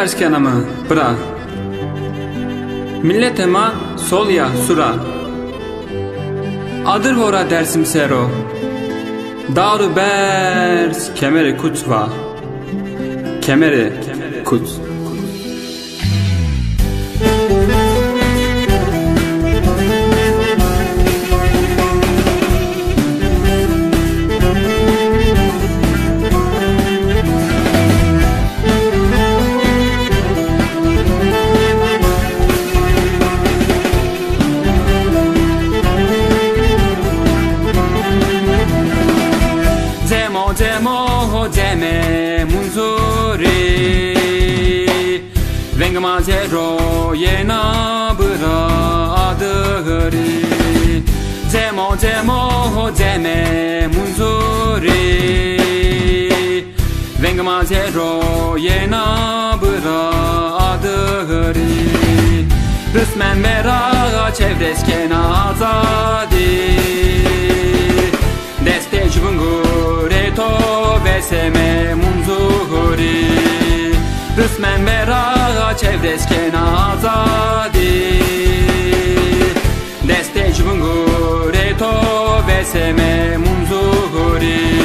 Perskenamı bıra milletema solya sura adır vora dersim sero daru bers kemeri kutva kemeri kut Deme munzuri Vengma zero yena bıra adırı Demo deme munzuri Vengma zero yena bıra adırı Rısmen mera çevresken azadi Deste cıvıngure to veseme munzuri Rısmen mera çevresken azadi Deste cıvıngure to veseme munzuri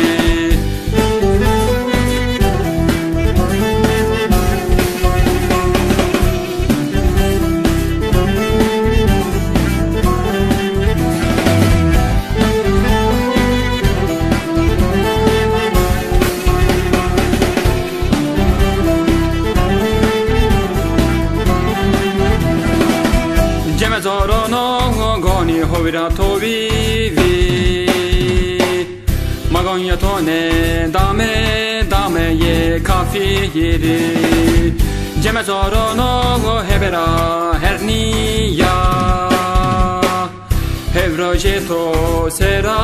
Zorono goni hovira to vivi Magonya to ne dame ye kafiri Ceme zorono hebera herniya Hevroje to sera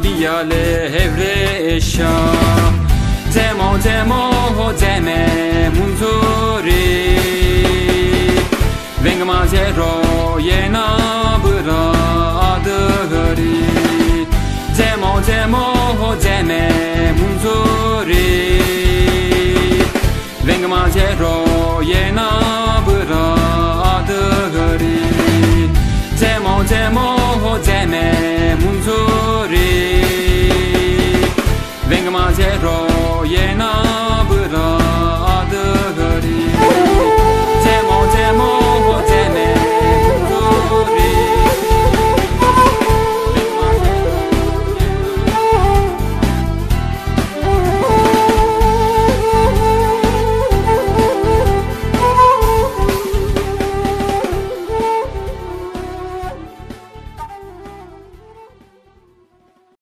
biyale hevre eşya Deme munzuri Vengma zero yena bıra adırı Deme munzuri Vengma zero yena bıra adırı Deme munzuri